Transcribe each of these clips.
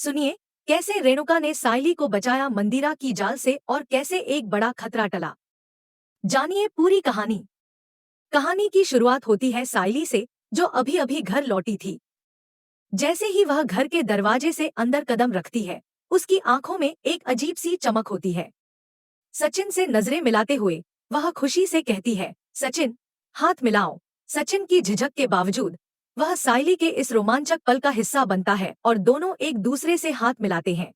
सुनिए, कैसे रेणुका ने सायली को बचाया मंदिरा की जाल से और कैसे एक बड़ा खतरा टला। जानिए पूरी कहानी। कहानी की शुरुआत होती है सायली से, जो अभी अभी घर लौटी थी। जैसे ही वह घर के दरवाजे से अंदर कदम रखती है, उसकी आंखों में एक अजीब सी चमक होती है। सचिन से नजरें मिलाते हुए वह खुशी से कहती है, सचिन, हाथ मिलाओ। सचिन की झिझक के बावजूद वह सायली के इस रोमांचक पल का हिस्सा बनता है और दोनों एक दूसरे से हाथ मिलाते हैं।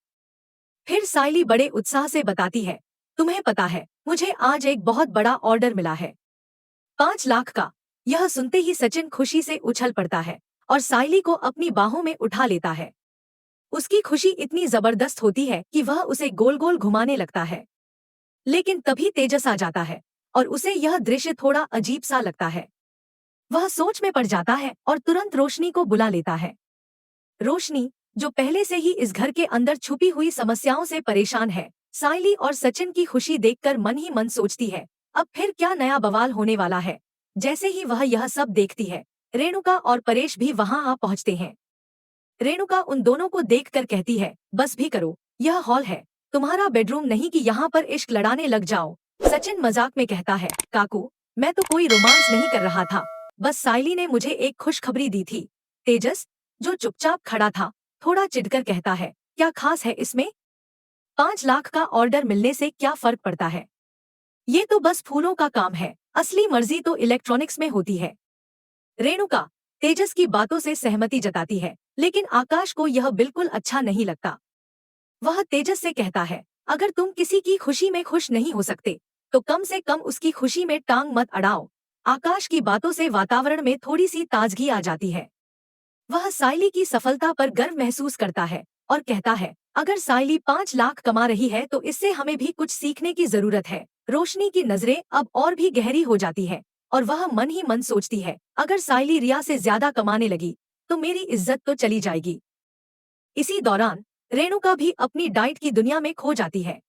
फिर सायली बड़े उत्साह से बताती है, तुम्हें पता है, मुझे आज एक बहुत बड़ा ऑर्डर मिला है, 5 लाख का। यह सुनते ही सचिन खुशी से उछल पड़ता है और सायली को अपनी बाहों में उठा लेता है। उसकी खुशी इतनी जबरदस्त होती है कि वह उसे गोल गोल घुमाने लगता है। लेकिन तभी तेजस आ जाता है और उसे यह दृश्य थोड़ा अजीब सा लगता है। वह सोच में पड़ जाता है और तुरंत रोशनी को बुला लेता है। रोशनी, जो पहले से ही इस घर के अंदर छुपी हुई समस्याओं से परेशान है, सायली और सचिन की खुशी देखकर मन ही मन सोचती है, अब फिर क्या नया बवाल होने वाला है। जैसे ही वह यह सब देखती है, रेणुका और परेश भी वहां आ पहुंचते हैं। रेणुका उन दोनों को देखकर कहती है, बस भी करो, यह हॉल है, तुम्हारा बेडरूम नहीं कि यहाँ पर इश्क लड़ाने लग जाओ। सचिन मजाक में कहता है, काकू, मैं तो कोई रोमांस नहीं कर रहा था, बस सायली ने मुझे एक खुशखबरी दी थी। तेजस, जो चुपचाप खड़ा था, थोड़ा चिढ़कर कहता है, क्या खास है इसमें? 5 लाख का ऑर्डर मिलने से क्या फर्क पड़ता है? ये तो बस फूलों का काम है, असली मर्जी तो इलेक्ट्रॉनिक्स में होती है। रेणुका तेजस की बातों से सहमति जताती है, लेकिन आकाश को यह बिल्कुल अच्छा नहीं लगता। वह तेजस से कहता है, अगर तुम किसी की खुशी में खुश नहीं हो सकते, तो कम से कम उसकी खुशी में टांग मत अड़ाओ। आकाश की बातों से वातावरण में थोड़ी सी ताजगी आ जाती है। वह सायली की सफलता पर गर्व महसूस करता है और कहता है, अगर सायली 5 लाख कमा रही है तो इससे हमें भी कुछ सीखने की जरूरत है। रोशनी की नजरें अब और भी गहरी हो जाती है और वह मन ही मन सोचती है, अगर सायली रिया से ज्यादा कमाने लगी तो मेरी इज्जत तो चली जाएगी। इसी दौरान रेणुका भी अपनी डाइट की दुनिया में खो जाती है।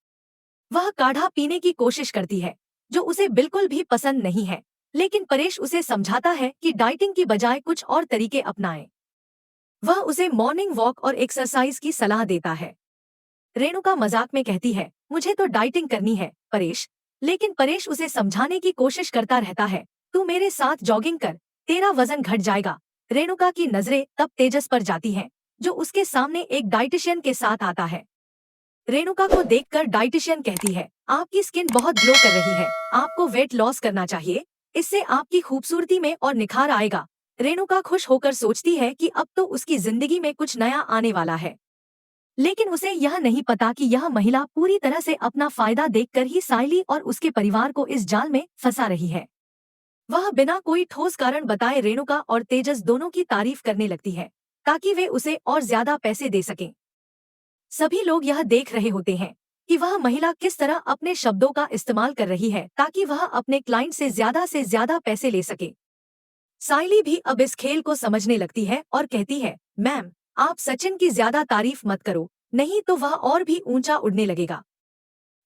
वह काढ़ा पीने की कोशिश करती है, जो उसे बिल्कुल भी पसंद नहीं है, लेकिन परेश उसे समझाता है कि डाइटिंग की बजाय कुछ और तरीके अपनाएं। वह उसे मॉर्निंग वॉक और एक्सरसाइज की सलाह देता है। रेणुका मजाक में कहती है, मुझे तो डाइटिंग करनी है परेश। लेकिन परेश उसे समझाने की कोशिश करता रहता है, तू मेरे साथ जॉगिंग कर, तेरा वजन घट जाएगा। रेणुका की नजरें तब तेजस पर जाती हैं, जो उसके सामने एक डाइटिशियन के साथ आता है। रेणुका को देखकर डाइटिशियन कहती है, आपकी स्किन बहुत ग्लो कर रही है, आपको वेट लॉस करना चाहिए, इससे आपकी खूबसूरती में और निखार आएगा। रेणुका खुश होकर सोचती है कि अब तो उसकी जिंदगी में कुछ नया आने वाला है। लेकिन उसे यह नहीं पता कि यह महिला पूरी तरह से अपना फायदा देखकर ही सायली और उसके परिवार को इस जाल में फंसा रही है। वह बिना कोई ठोस कारण बताए रेणुका और तेजस दोनों की तारीफ करने लगती है, ताकि वे उसे और ज्यादा पैसे दे सकें। सभी लोग यह देख रहे होते हैं कि वह महिला किस तरह अपने शब्दों का इस्तेमाल कर रही है ताकि वह अपने क्लाइंट से ज्यादा पैसे ले सके। सायली भी अब इस खेल को समझने लगती है और कहती है, मैम, आप सचिन की ज्यादा तारीफ मत करो, नहीं तो वह और भी ऊंचा उड़ने लगेगा।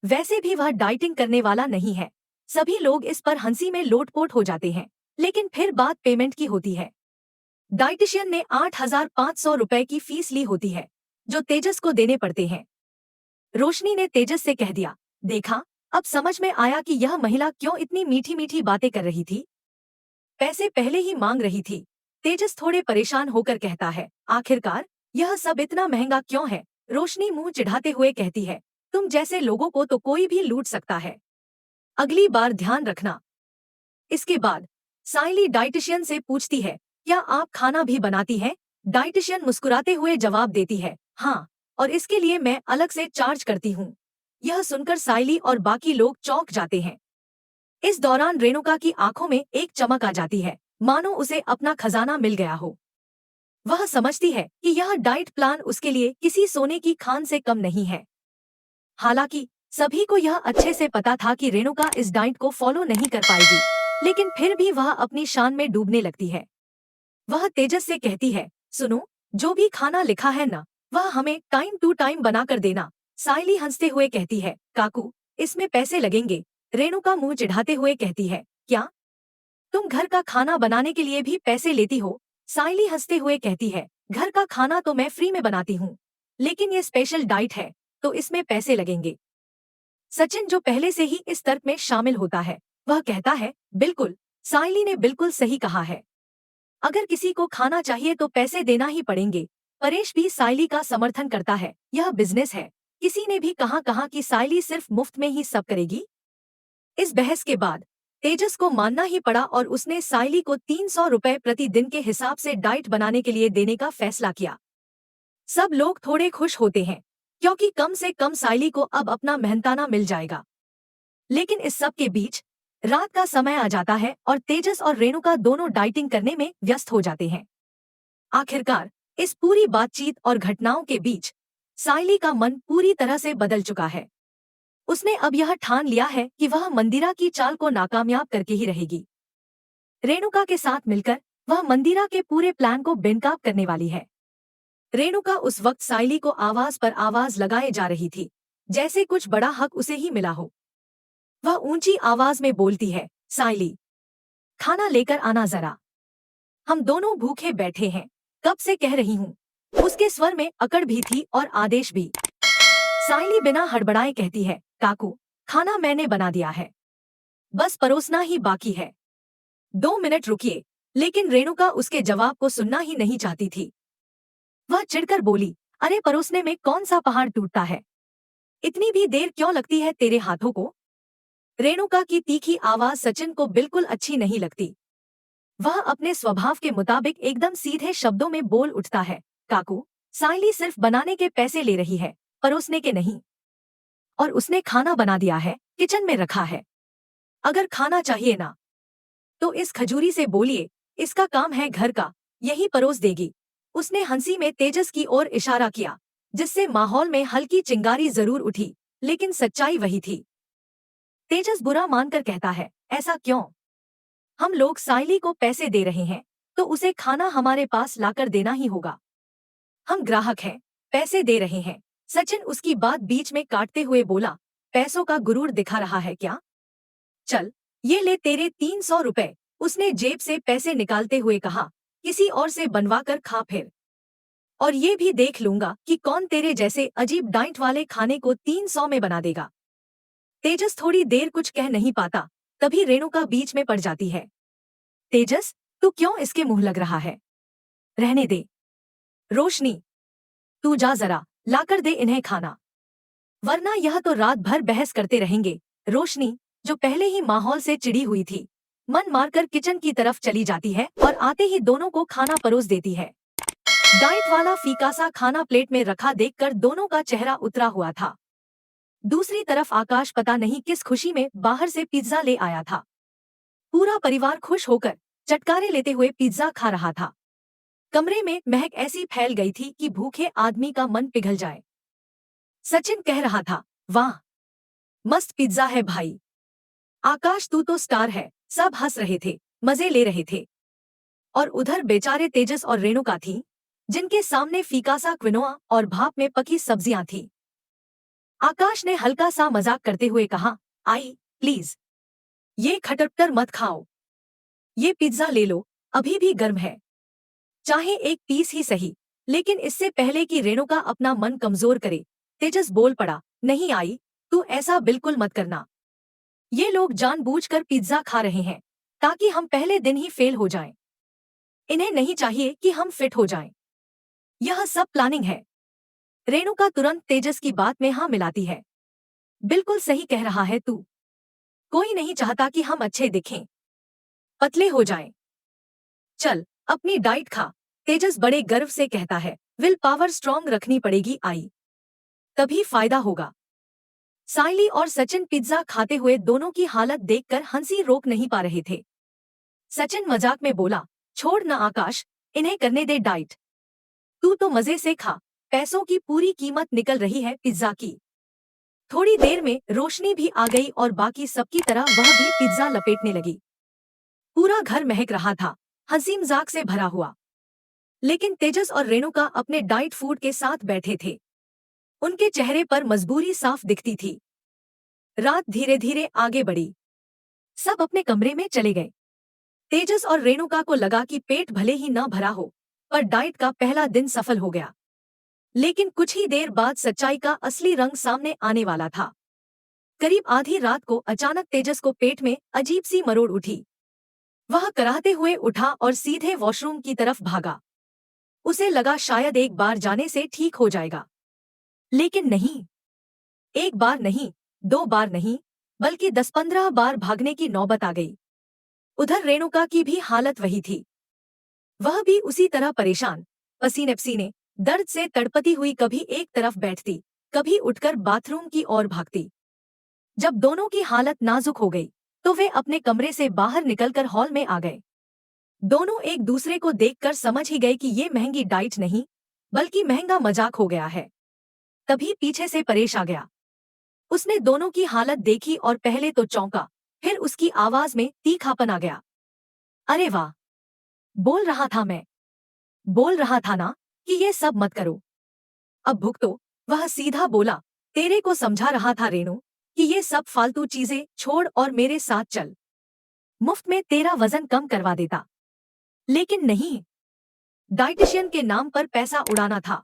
वैसे भी वह डाइटिंग करने वाला नहीं है। सभी लोग इस पर हंसी में लोटपोट हो जाते हैं, लेकिन फिर बात पेमेंट की होती है। डाइटिशियन ने 8,500 रुपए की फीस ली होती है, जो तेजस को देने पड़ते हैं। रोशनी ने तेजस से कह दिया, देखा, अब समझ में आया कि यह महिला क्यों इतनी मीठी मीठी बातें कर रही थी, पैसे पहले ही मांग रही थी। तेजस थोड़े परेशान होकर कहता है, आखिरकार यह सब इतना महंगा क्यों है? रोशनी मुंह चिढ़ाते हुए कहती है, तुम जैसे लोगों को तो कोई भी लूट सकता है, अगली बार ध्यान रखना। इसके बाद सायली डाइटिशियन से पूछती है, क्या आप खाना भी बनाती हैं? डाइटिशियन मुस्कुराते हुए जवाब देती है, हाँ, और इसके लिए मैं अलग से चार्ज करती हूँ। यह सुनकर सायली और बाकी लोग चौंक जाते हैं। इस दौरान रेणुका की आंखों में एक चमक आ जाती है, मानो उसे अपना खजाना मिल गया हो। वह समझती है कि यह डाइट प्लान उसके लिए किसी सोने की खान से कम नहीं है। हालांकि सभी को यह अच्छे से पता था कि रेणुका इस डाइट को फॉलो नहीं कर पाएगी, लेकिन फिर भी वह अपनी शान में डूबने लगती है। वह तेजस से कहती है, सुनो, जो भी खाना लिखा है ना, वह हमें टाइम टू टाइम बनाकर देना। सायली हंसते हुए कहती है, काकू, इसमें पैसे लगेंगे। रेणुका मुंह चिढ़ाते हुए कहती है, क्या तुम घर का खाना बनाने के लिए भी पैसे लेती हो? सायली हंसते हुए कहती है, घर का खाना तो मैं फ्री में बनाती हूँ, लेकिन ये स्पेशल डाइट है, तो इसमें पैसे लगेंगे। सचिन, जो पहले से ही इस तर्क में शामिल होता है, वह कहता है, बिल्कुल, साइली ने बिल्कुल सही कहा है। अगर किसी को खाना चाहिए तो पैसे देना ही पड़ेंगे। परेश भी साइली का समर्थन करता है, यह बिजनेस है। किसी ने भी कहा कि साइली सिर्फ मुफ्त में ही सब करेगी। इस बहस के बाद तेजस को मानना ही पड़ा और उसने साइली को 300 रुपए प्रति दिन के हिसाब से डाइट बनाने के लिए देने का फैसला किया। सब लोग थोड़े खुश होते हैं, क्योंकि कम से कम साइली को अब अपना मेहनताना मिल जाएगा। लेकिन इस सब के बीच रात का समय आ जाता है और तेजस और रेणुका दोनों डाइटिंग करने में व्यस्त हो जाते हैं। आखिरकार इस पूरी बातचीत और घटनाओं के बीच साइली का मन पूरी तरह से बदल चुका है। उसने अब यह ठान लिया है कि वह मंदिरा की चाल को नाकामयाब करके ही रहेगी। रेणुका के साथ मिलकर वह मंदिरा के पूरे प्लान को बेनकाब करने वाली है। रेणुका उस वक्त साइली को आवाज पर आवाज लगाए जा रही थी, जैसे कुछ बड़ा हक उसे ही मिला हो। वह ऊंची आवाज में बोलती है, साइली, खाना लेकर आना जरा, हम दोनों भूखे बैठे हैं, कब से कह रही हूँ। उसके स्वर में अकड़ भी थी और आदेश भी। साइली बिना हड़बड़ाए कहती है, काकू, खाना मैंने बना दिया है, बस परोसना ही बाकी है। 2 मिनट रुकिए। लेकिन रेणुका उसके जवाब को सुनना ही नहीं चाहती थी। वह चिढ़कर बोली, अरे परोसने में कौन सा पहाड़ टूटता है, इतनी भी देर क्यों लगती है तेरे हाथों को। रेणुका की तीखी आवाज सचिन को बिल्कुल अच्छी नहीं लगती। वह अपने स्वभाव के मुताबिक एकदम सीधे शब्दों में बोल उठता है, काकू, साइली सिर्फ बनाने के पैसे ले रही है, परोसने के नहीं। और उसने खाना बना दिया है, किचन में रखा है। अगर खाना चाहिए ना, तो इस खजूरी से बोलिए, इसका काम है घर का, यही परोस देगी। उसने हंसी में तेजस की ओर इशारा किया, जिससे माहौल में हल्की चिंगारी जरूर उठी, लेकिन सच्चाई वही थी। तेजस बुरा मानकर कहता है, ऐसा क्यों? हम लोग साइली को पैसे दे रहे हैं, तो उसे खाना हमारे पास लाकर देना ही होगा। हम ग्राहक हैं, पैसे दे रहे हैं। सचिन उसकी बात बीच में काटते हुए बोला, पैसों का गुरूर दिखा रहा है क्या? चल, ये ले तेरे 300 रुपए। उसने जेब से पैसे निकालते हुए कहा, किसी और से बनवा कर खा फिर। और ये भी देख लूंगा कि कौन तेरे जैसे अजीब डाइट वाले खाने को 300 में बना देगा। तेजस थोड़ी देर कुछ कह नहीं पाता, तभी रेणुका बीच में पड़ जाती है। तेजस, तू क्यों इसके मुंह लग रहा है? रहने दे। रोशनी, तू जा जरा, लाकर दे इन्हें खाना, वरना यह तो रात भर बहस करते रहेंगे। रोशनी, जो पहले ही माहौल से चिढ़ी हुई थी, मन मारकर किचन की तरफ चली जाती है और आते ही दोनों को खाना परोस देती है। डाइट वाला फीका सा खाना प्लेट में रखा देखकर दोनों का चेहरा उतरा हुआ था। दूसरी तरफ आकाश पता नहीं किस खुशी में बाहर से पिज्जा ले आया था। पूरा परिवार खुश होकर चटकारे लेते हुए पिज्जा खा रहा था। कमरे में महक ऐसी फैल गई थी कि भूखे आदमी का मन पिघल जाए। सचिन कह रहा था, वाह, मस्त पिज्जा है भाई। आकाश, तू तो स्टार है। सब हंस रहे थे, मजे ले रहे थे। और उधर बेचारे तेजस और रेणुका थी, जिनके सामने फीका सा क्विनोआ और भाप में पकी सब्जियां थी। आकाश ने हल्का सा मजाक करते हुए कहा, आई प्लीज, ये खटपटर मत खाओ, ये पिज्जा ले लो, अभी भी गर्म है, चाहे एक पीस ही सही। लेकिन इससे पहले कि रेणुका अपना मन कमजोर करे, तेजस बोल पड़ा, नहीं आई, तू ऐसा बिल्कुल मत करना। ये लोग जानबूझकर पिज्जा खा रहे हैं, ताकि हम पहले दिन ही फेल हो जाएं। इन्हें नहीं चाहिए कि हम फिट हो जाएं। यह सब प्लानिंग है। रेणुका तुरंत तेजस की बात में हाँ मिलाती है, बिल्कुल सही कह रहा है तू। कोई नहीं चाहता कि हम अच्छे दिखें, पतले हो जाएं। चल, अपनी डाइट खा। तेजस बड़े गर्व से कहता है, विल पावर स्ट्रांग रखनी पड़ेगी आई, तभी फायदा होगा। साइली और सचिन पिज्जा खाते हुए दोनों की हालत देखकर हंसी रोक नहीं पा रहे थे। सचिन मजाक में बोला, छोड़ न आकाश, इन्हें करने दे डाइट, तू तो मजे से खा, पैसों की पूरी कीमत निकल रही है पिज्जा की। थोड़ी देर में रोशनी भी आ गई और बाकी सबकी तरह वह भी पिज्जा लपेटने लगी। पूरा घर महक रहा था, हंसी मजाक से भरा हुआ। लेकिन तेजस और रेणुका अपने डाइट फूड के साथ बैठे थे। उनके चेहरे पर मजबूरी साफ दिखती थी। रात धीरे धीरे आगे बढ़ी। सब अपने कमरे में चले गए। तेजस और रेणुका को लगा कि पेट भले ही न भरा हो, पर डाइट का पहला दिन सफल हो गया। लेकिन कुछ ही देर बाद सच्चाई का असली रंग सामने आने वाला था। करीब आधी रात को अचानक तेजस को पेट में अजीब सी मरोड़ उठी। वह कराहते हुए उठा और सीधे वॉशरूम की तरफ भागा। उसे लगा शायद एक बार जाने से ठीक हो जाएगा, लेकिन नहीं। एक बार नहीं, 2 बार नहीं, बल्कि 10-15 बार भागने की नौबत आ गई। उधर रेणुका की भी हालत वही थी। वह भी उसी तरह परेशान, पसीने पसीने, दर्द से तड़पती हुई कभी एक तरफ बैठती, कभी उठकर बाथरूम की ओर भागती। जब दोनों की हालत नाजुक हो गई, तो वे अपने कमरे से बाहर निकलकर हॉल में आ गए। दोनों एक दूसरे को देखकर समझ ही गए कि ये महंगी डाइट नहीं, बल्कि महंगा मजाक हो गया है। तभी पीछे से परेश आ गया। उसने दोनों की हालत देखी और पहले तो चौंका, फिर उसकी आवाज में तीखापन आ गया। अरे वाह! बोल रहा था मैं। बोल रहा था ना कि ये सब मत करो। अब भुगतो। वह सीधा बोला, तेरे को समझा रहा था रेणु कि ये सब फालतू चीजें छोड़ और मेरे साथ चल। मुफ्त में तेरा वजन कम करवा देता। लेकिन नहीं, डाइटिशियन के नाम पर पैसा उड़ाना था।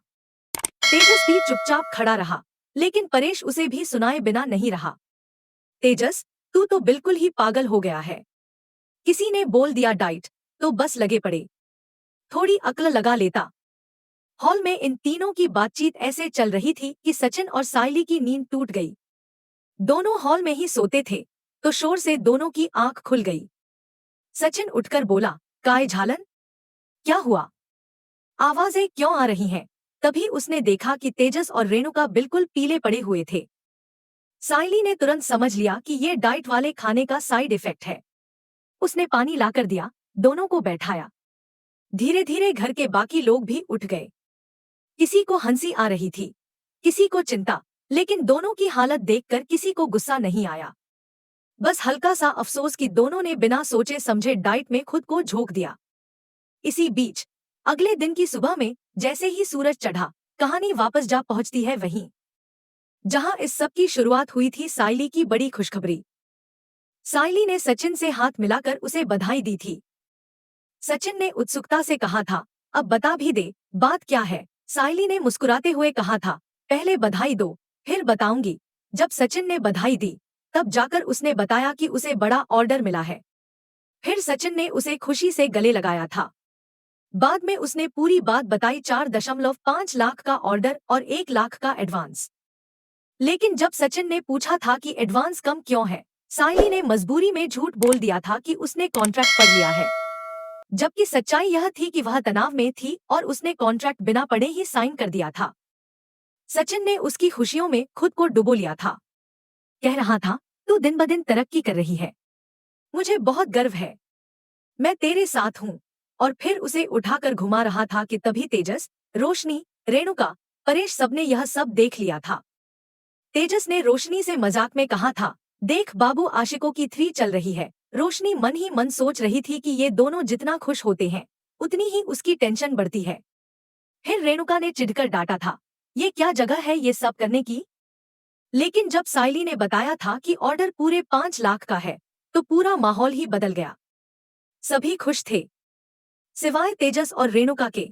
तेजस भी चुपचाप खड़ा रहा, लेकिन परेश उसे भी सुनाए बिना नहीं रहा। तेजस, तू तो बिल्कुल ही पागल हो गया है। किसी ने बोल दिया डाइट, तो बस लगे पड़े। थोड़ी अक्ल लगा लेता। हॉल में इन तीनों की बातचीत ऐसे चल रही थी कि सचिन और सायली की नींद टूट गई। दोनों हॉल में ही सोते थे, तो शोर से दोनों की आंख खुल गई। सचिन उठकर बोला, काय झालन? क्या हुआ? आवाजें क्यों आ रही हैं? तभी उसने देखा कि तेजस और रेणुका बिल्कुल पीले पड़े हुए थे। सायली ने तुरंत समझ लिया कि ये डाइट वाले खाने का साइड इफेक्ट है। उसने पानी लाकर दिया, दोनों को बैठाया। धीरे धीरे घर के बाकी लोग भी उठ गए। किसी को हंसी आ रही थी, किसी को चिंता, लेकिन दोनों की हालत देखकर किसी को गुस्सा नहीं आया। बस हल्का सा अफसोस कि दोनों ने बिना सोचे समझे डाइट में खुद को झोंक दिया। इसी बीच अगले दिन की सुबह में जैसे ही सूरज चढ़ा, कहानी वापस जा पहुंचती है वहीं जहां इस सब की शुरुआत हुई थी। सायली की बड़ी खुशखबरी। सायली ने सचिन से हाथ मिलाकर उसे बधाई दी थी। सचिन ने उत्सुकता से कहा था, अब बता भी दे, बात क्या है? सायली ने मुस्कुराते हुए कहा था, पहले बधाई दो, फिर बताऊंगी। जब सचिन ने बधाई दी, तब जाकर उसने बताया कि उसे बड़ा ऑर्डर मिला है। फिर सचिन ने उसे खुशी से गले लगाया था। बाद में उसने पूरी बात बताई, 4.5 लाख का ऑर्डर और 1 लाख का एडवांस। लेकिन जब सचिन ने पूछा था कि एडवांस कम क्यों है, सायली ने मजबूरी में झूठ बोल दिया था कि उसने कॉन्ट्रैक्ट पढ़ लिया है। जबकि सच्चाई यह थी कि वह तनाव में थी और उसने कॉन्ट्रैक्ट बिना पढ़े ही साइन कर दिया था। सचिन ने उसकी खुशियों में खुद को डुबो लिया था। कह रहा था, तू दिन ब दिन तरक्की कर रही है, मुझे बहुत गर्व है, मैं तेरे साथ हूँ। और फिर उसे उठाकर घुमा रहा था कि तभी तेजस, रोशनी, रेणुका, परेश सबने यह सब देख लिया था। तेजस ने रोशनी से मजाक में कहा था, देख बाबू, आशिकों की 3 चल रही है। रोशनी मन ही मन सोच रही थी कि ये दोनों जितना खुश होते हैं, उतनी ही उसकी टेंशन बढ़ती है। फिर रेणुका ने चिढ़कर डांटा था, ये क्या जगह है ये सब करने की? लेकिन जब सायली ने बताया था कि ऑर्डर पूरे 5 लाख का है, तो पूरा माहौल ही बदल गया। सभी खुश थे, सिवाय तेजस और रेणुका के।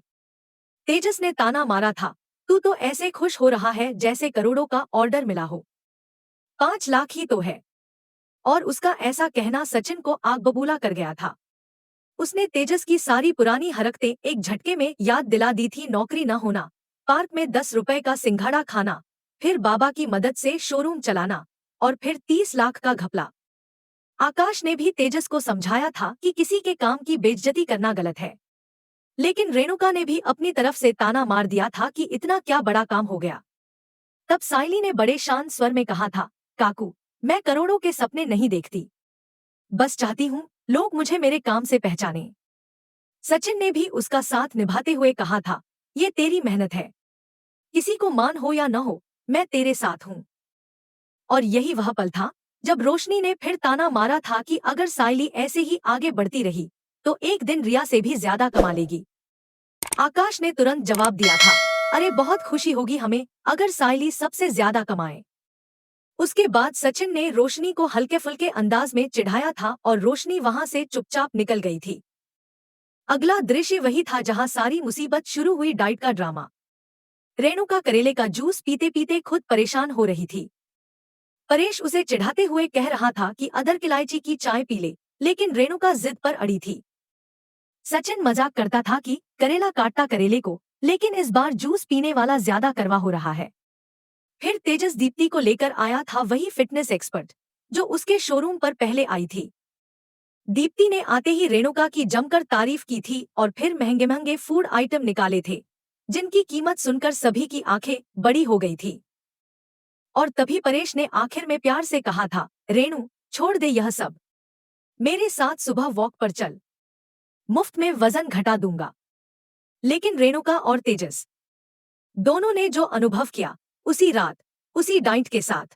तेजस ने ताना मारा था, तू तो ऐसे खुश हो रहा है जैसे करोड़ों का ऑर्डर मिला हो। 5 लाख ही तो है। और उसका ऐसा कहना सचिन को आग बबूला कर गया था। उसने तेजस की सारी पुरानी हरकतें एक झटके में याद दिला दी थी। नौकरी न होना, पार्क में 10 रुपए का सिंघाड़ा खाना, फिर बाबा की मदद से शोरूम चलाना, और फिर 30 लाख का घपला। आकाश ने भी तेजस को समझाया था कि किसी के काम की बेइज्जती करना गलत है। लेकिन रेणुका ने भी अपनी तरफ से ताना मार दिया था कि इतना क्या बड़ा काम हो गया। तब सायली ने बड़े शांत स्वर में कहा था, काकू, मैं करोड़ों के सपने नहीं देखती, बस चाहती हूँ लोग मुझे मेरे काम से पहचानें। सचिन ने भी उसका साथ निभाते हुए कहा था, ये तेरी मेहनत है, किसी को मान हो या न हो, मैं तेरे साथ हूँ। और यही वह पल था जब रोशनी ने फिर ताना मारा था कि अगर सायली ऐसे ही आगे बढ़ती रही, तो एक दिन रिया से भी ज्यादा कमा लेगी। आकाश ने तुरंत जवाब दिया था, अरे बहुत खुशी होगी हमें अगर सायली सबसे ज्यादा कमाए। उसके बाद सचिन ने रोशनी को हल्के फुल्के अंदाज में चिढ़ाया था और रोशनी वहां से चुपचाप निकल गई थी। अगला दृश्य वही था जहां सारी मुसीबत शुरू हुई, डाइट का ड्रामा। रेणुका करेले का जूस पीते पीते खुद परेशान हो रही थी। परेश उसे चिढ़ाते हुए कह रहा था कि अदरक इलायची की चाय पी ले, लेकिन रेणुका जिद पर अड़ी थी। सचिन मजाक करता था कि करेला काटता करेले को, लेकिन इस बार जूस पीने वाला ज्यादा करवा हो रहा है। फिर तेजस दीप्ति को लेकर आया था, वही फिटनेस एक्सपर्ट जो उसके शोरूम पर पहले आई थी। दीप्ति ने आते ही रेणुका की जमकर तारीफ की थी और फिर महंगे महंगे फूड आइटम निकाले थे, जिनकी कीमत सुनकर सभी की आंखें बड़ी हो गई थी। और तभी परेश ने आखिर में प्यार से कहा था, रेणु छोड़ दे यह सब, मेरे साथ सुबह वॉक पर चल, मुफ्त में वजन घटा दूंगा। लेकिन रेणुका और तेजस दोनों ने जो अनुभव किया उसी रात, उसी डाइट के साथ,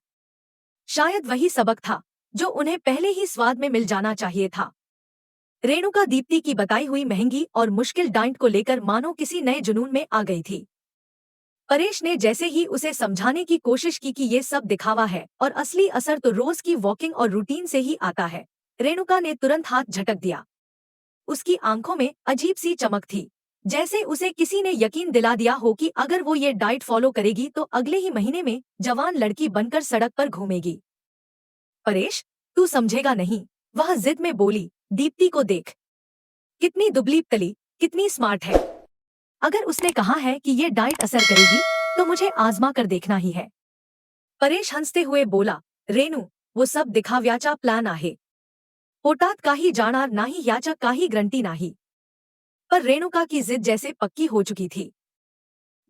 शायद वही सबक था जो उन्हें पहले ही स्वाद में मिल जाना चाहिए था। रेणुका दीप्ति की बताई हुई महंगी और मुश्किल डाइट को लेकर मानो किसी नए जुनून में आ गई थी। परेश ने जैसे ही उसे समझाने की कोशिश की कि ये सब दिखावा है और असली असर तो रोज की वॉकिंग और रूटीन से ही आता है, रेणुका ने तुरंत हाथ झटक दिया। उसकी आंखों में अजीब सी चमक थी, जैसे उसे किसी ने यकीन दिला दिया हो कि अगर वो ये डाइट फॉलो करेगी तो अगले ही महीने में जवान लड़की बनकर सड़क पर घूमेगी। परेश, तू समझेगा नहीं, वह जिद में बोली। दीप्ति को देख, कितनी दुबली तली, कितनी स्मार्ट है। अगर उसने कहा है कि ये डाइट असर करेगी तो मुझे आजमा कर देखना ही है। परेश हंसते हुए बोला, रेणु वो सब दिखाव्याचा प्लान आहे, पोटात काही जाणार नाही याच्या काही ग्रंटी नाही। पर रेणुका की जिद जैसे पक्की हो चुकी थी।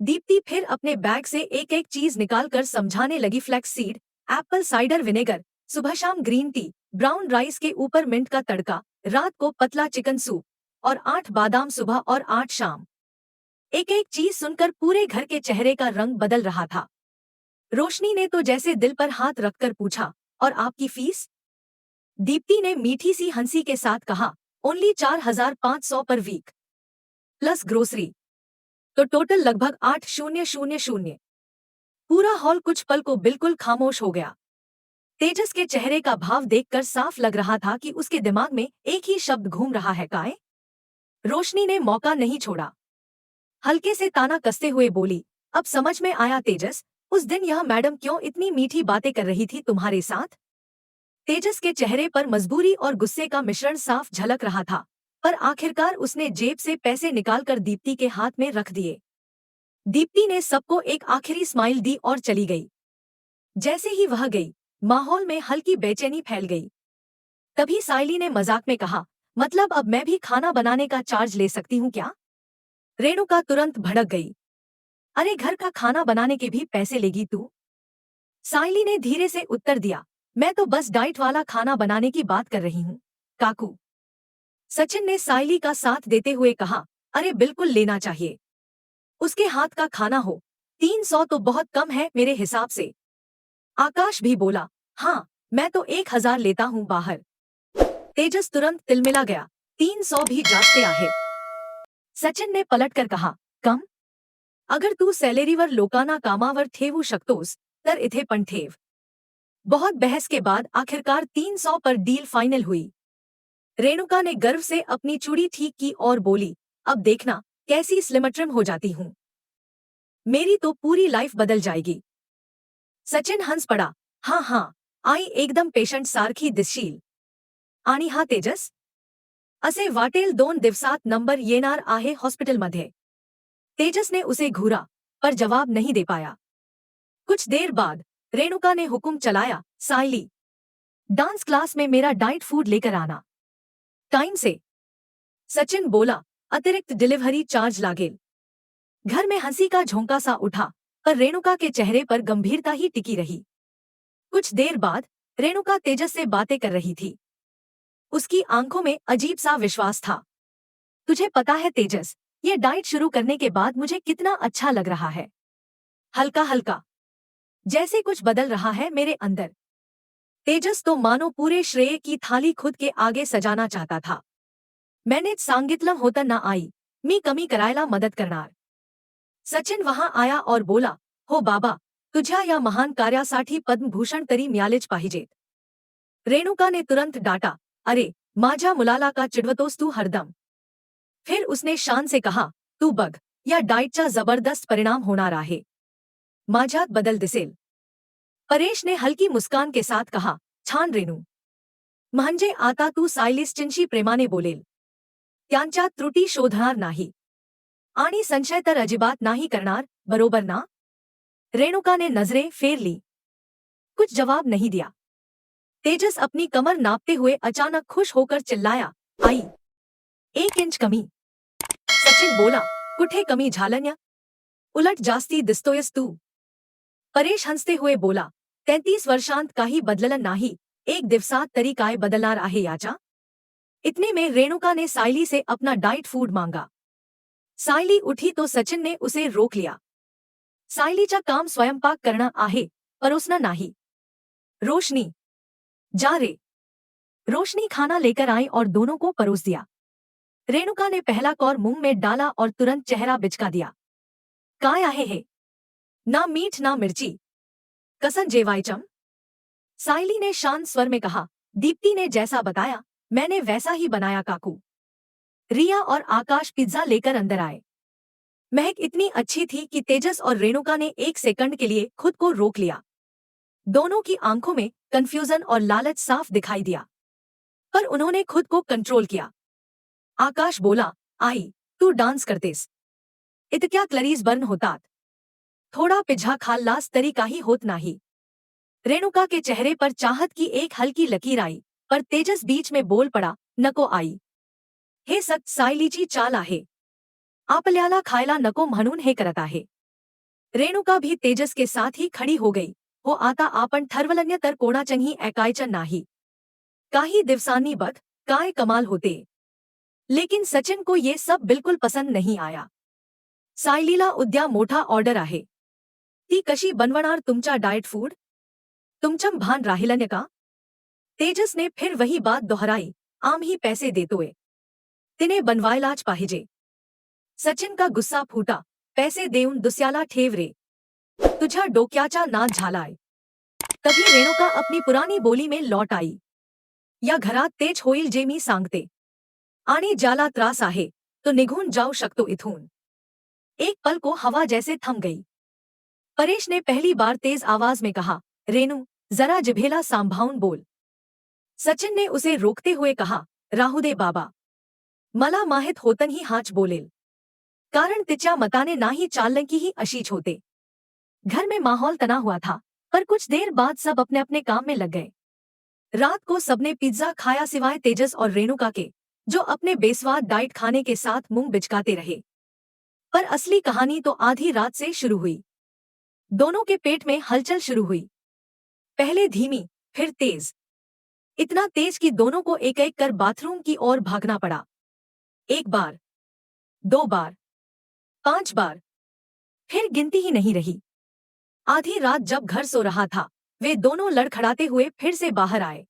दीप्ति फिर अपने बैग से एक एक चीज निकालकर समझाने लगी, flax seed, Apple cider vinegar, सुबह शाम ग्रीन टी, ब्राउन राइस के ऊपर मिंट का तड़का, रात को पतला चिकन सूप और 8 बादाम सुबह और 8 शाम। एक एक चीज सुनकर पूरे घर के चेहरे का रंग बदल रहा था। रोशनी ने तो जैसे दिल पर हाथ रखकर पूछा, और आपकी फीस? दीप्ति ने मीठी सी हंसी के साथ कहा, only 4500 per week plus grocery, तो टोटल लगभग 8000। पूरा हॉल कुछ पल को बिल्कुल खामोश हो गया। तेजस के चेहरे का भाव देखकर साफ लग रहा था कि उसके दिमाग में एक ही शब्द घूम रहा है, काय? रोशनी ने मौका नहीं छोड़ा, हल्के से ताना कसते हुए बोली, अब समझ में आया तेजस, उस दिन यह मैडम क्यों इतनी मीठी बातें कर रही थी तुम्हारे साथ? तेजस के चेहरे पर मजबूरी और गुस्से का मिश्रण साफ झलक रहा था, पर आखिरकार उसने जेब से पैसे निकालकर दीप्ति के हाथ में रख दिए। दीप्ति ने सबको एक आखिरी स्माइल दी और चली गई। जैसे ही वह गई, माहौल में हल्की बेचैनी फैल गई। तभी सायली ने मजाक में कहा, मतलब अब मैं भी खाना बनाने का चार्ज ले सकती हूँ क्या? रेणुका तुरंत भड़क गई, अरे घर का खाना बनाने के भी पैसे लेगी तू? सायली ने धीरे से उत्तर दिया, मैं तो बस डाइट वाला खाना बनाने की बात कर रही हूँ काकू। सचिन ने सायली का साथ देते हुए कहा, अरे बिल्कुल लेना चाहिए, उसके हाथ का खाना हो, 300 तो बहुत कम है मेरे हिसाब से। आकाश भी बोला, हाँ मैं तो 1000 लेता हूँ बाहर। तेजस तुरंत तिलमिला गया, 300 भी जास्ते आहे। सचिन ने पलटकर कहा, कम? अगर तू सॅलरीवर लोकांना कामावर ठेवू शकतोस तर इथे पण ठेव। बहुत बहस के बाद आखिरकार 300 पर डील फाइनल हुई। रेणुका ने गर्व से अपनी चूड़ी ठीक की और बोली, अब देखना कैसी स्लिमट्रिम हो जाती हूँ, मेरी तो पूरी लाइफ बदल जाएगी। सचिन हंस पड़ा, हाँ हाँ, आई एकदम पेशंट सारखी दिसशील। आणि हा तेजस, असे वाटेल 2 दिवसात नंबर येणार आहे हॉस्पिटलमध्ये। तेजस ने उसे घूरा, पर जवाब नहीं दे पाया। कुछ देर बाद रेणुका ने हुक्म चलाया, सायली, डांस क्लास में मेरा डाइट फूड लेकर आना टाइम से। सचिन बोला, अतिरिक्त डिलीवरी चार्ज लागेल। घर में हंसी का झोंका सा उठा, पर रेणुका के चेहरे पर गंभीरता ही टिकी रही। कुछ देर बाद रेणुका तेजस से बातें कर रही थी। उसकी आंखों में अजीब सा विश्वास था। तुझे पता है तेजस, ये डाइट शुरू करने के बाद मुझे कितना अच्छा लग रहा है। हल्का हल्का, जैसे कुछ बदल रहा है मेरे अंदर। तेजस तो मानो पूरे श्रेय की थाली खुद के आगे सजाना चाहता था। मैंनेच सांगितलं होतं ना आई, मी कमी करायला मदत करणार। सचिन वहां आया और बोला, हो बाबा, तुझ्या या महान कार्यासाठी पद्मभूषण तरी मिळालेच पाहिजेत। रेणुका ने तुरंत डांटा, अरे माझ्या मुलाला का चिडवतोस तू हरदम? फिर उसने शान से कहा, तू बघ, या डाएटचा जबरदस्त परिणाम होणार आहे. माझ्यात बदल दिसेल. परेशने हलकी मुस्कान के साथ कहा, छान रेणू. म्हणजे आता तू सायलिस्टशी प्रेमाने बोलेल. त्यांच्यात त्रुटी शोधणार नाही. आणि संशय तर अजिबात नाही करणार, बरोबर ना? रेणुका ने नजरें फेर ली. कुछ जवाब नहीं दिया. तेजस अपनी कमर नापते हुए अचानक खुश होकर चिल्लाया, आई, 1 इंच कमी. सचिन बोला, कुठे कमी झालं? उलट जास्ती दिसतोयस तू. परेश हंसते हुए बोला, 33 वर्षांत काही बदललं नाही, एक दिवसात तरी काय बदलणार आहे याचा? इतने में रेणुका ने सायली से अपना डाइट फूड मांगा. सायली उठी तो सचिन ने उसे रोक लिया. सायलीचा काम स्वयंपाक करणं आहे, परोसणं नाही. रोशनी, जा रे. रोशनी खाना लेकर आई और दोनों को परोस दिया. रेणुका ने पहला कौर मुंह में डाला और तुरंत चेहरा बिचका दिया. काय आहे हे? ना मीठ ना मिर्ची. कसं जेवायचं? सायली ने शांत स्वर में कहा, दीप्ति ने जैसा बताया मैंने वैसा ही बनाया काकू. रिया और आकाश पिज्जा लेकर अंदर आए. महक इतनी अच्छी थी कि तेजस और रेणुका ने 1 सेकंड के लिए खुद को रोक लिया. दोनों की आंखों में कंफ्यूजन और लालच साफ दिखाई दिया, पर उन्होंने खुद को कंट्रोल किया. आकाश बोला, आई, तू डान्स करतेस. इतक्या क्लरीज बर्न होतात. थोडा पिझ्झा खाल्लास तरी काही होत नाही. रेणुका के चेहरे पर चाहत की एक हल्की लकीर आई, पर तेजस बीच में बोल पड़ा, नको आई. हे सत सायलीची चाल आहे. आपल्याला खायला नको म्हणून हे करत आहे. रेणुका भी तेजस के साथ ही खड़ी हो गई. हो आता आपण ठरवलं तर कोणाचंही ऐकायचं नाही. काही दिवसांनी बघ काय कमाल होते. लेकिन सचिन को ये सब बिल्कुल पसंद नहीं आया. सायलीला उद्या मोठा ऑर्डर आहे. ती कशी बनवणार तुमचा डाएट फूड? तुमचं भान राहिलं का? तेजस ने फिर वही बात दोहराई, आम्ही पैसे देतोय. तिने बनवायलाच पाहिजे. सचिन का गुस्सा फूटा, पैसे देऊन दुसऱ्याला ठेव रे. तुझ्या डोक्याचा नाद झालाय. तभी रेणुका अपनी पुरानी बोली में लौट आई. या घरात तेच होईल जे मी सांगते. आणि ज्याला त्रास आहे तो निघून जाऊ शकतो इथून. एक पल को हवा जैसे थम गई. परेश ने पहली बार तेज आवाज में कहा, रेणु, जरा जिभेला सांभाळून बोल. सचिन ने उसे रोकते हुए कहा, राहू दे बाबा. मला माहित होतं ही हाच बोलेल. कारण तिच्या मताने नाही चाललं की ही अशीच होते. घर में माहौल तना हुआ था, पर कुछ देर बाद सब अपने अपने काम में लग गए. रात को सबने पिज्जा खाया सिवाय तेजस और रेणुका के, जो अपने बेस्वाद डाइट खाने के साथ मुंह बिचकाते रहे. पर असली कहानी तो आधी रात से शुरू हुई. दोनों के पेट में हलचल शुरू हुई. पहले धीमी, फिर तेज. इतना तेज कि दोनों को एक एक कर बाथरूम की ओर भागना पड़ा. 1 बार, 2 बार, 5 बार, फिर गिनती ही नहीं रही. आधी रात जब घर सो रहा था, वे दोनों लड़खड़ाते हुए फिर से बाहर आए.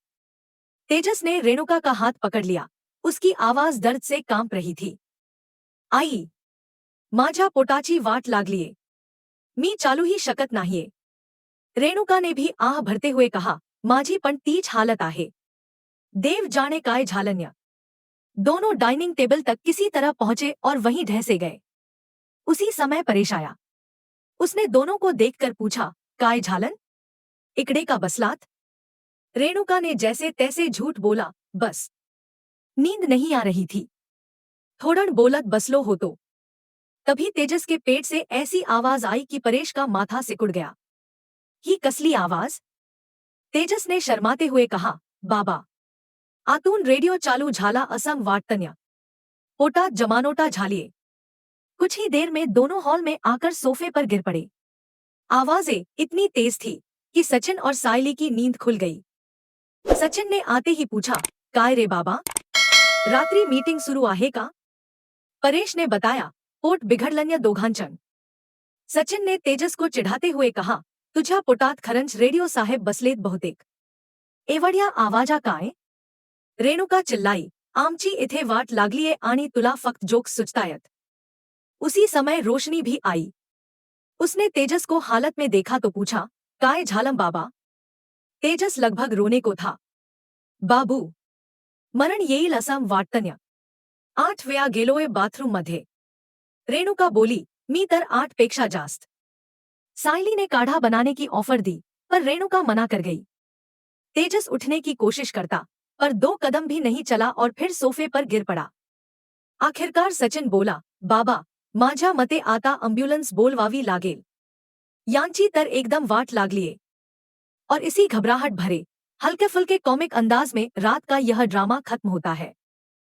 तेजस ने रेणुका का हाथ पकड़ लिया. उसकी आवाज दर्द से कांप रही थी. आई, माझ्या पोटाची वाट लागलीये. मी चालूही शकत नाहीये. रेणुका ने भी आह भरते हुए कहा, माझी पण तीच हालत आहे. देव जाने काय झालन्या. दोनों डाइनिंग टेबल तक किसी तरह पहुंचे और वहीं ढहसे गए. उसी समय परेश आया. उसने दोनों को देखकर पूछा, काय झालन? इकडे का बसलात? रेणुका ने जैसे तैसे झूठ बोला, बस. नींद नहीं आ रही थी. थोड़न बोलत बसलो होतो. तभी तेजस के पेट से ऐसी आवाज आई कि परेश का माथा सिकुड़ गया. ही कसली आवाज? तेजस ने शर्माते हुए कहा, बाबा. आतून रेडियो चालू झाला असं वाटतन्या. पोटात जमानोटा झालिये. कुछ ही देर में दोनों हॉल में आकर सोफे पर गिर पड़े. आवाजें इतनी तेज थी कि सचिन और सायली की नींद खुल गई. सचिन ने आते ही पूछा, काय रे बाबा? रात्रि मीटिंग सुरू आहे का? परेश ने बताया, पोट बिघडलन्या दोघांचं. सचिन ने तेजस को चिढ़ाते हुए कहा, तुझ्या पोटात खरंच रेडिओ साहेब बसलेत बहुतेक. एवढ्या आवाजा काय? रेणुका चिल्लाई, आमची इथे वाट लागलीये आणि तुला फक्त जोक्स सुचतायत. उसी समय रोशनी भी आई. उसने तेजस को हालत में देखा तो पूछा, काय झालं बाबा? तेजस लगभग रोने को था. बाबू, मरण येईल असं वाटतन्या. 8 वेळा गेलोय बाथरूम मध्ये. रेणुका बोली, मी तर 8 पेक्षा जास्त। सायली ने काढ़ा बनाने की ऑफर दी, पर रेणुका मना कर गई। तेजस उठने की कोशिश करता, पर 2 कदम भी नहीं चला और फिर सोफे पर गिर पड़ा। आखिरकार सचिन बोला, बाबा, माझ्या मते आता अँब्युलन्स बोलवावी लागेल। यांची तर एकदम वाट लागलीये। और इसी घबराहट भरे हल्के फुल्के कॉमिक अंदाज में रात का यह ड्रामा खत्म होता है।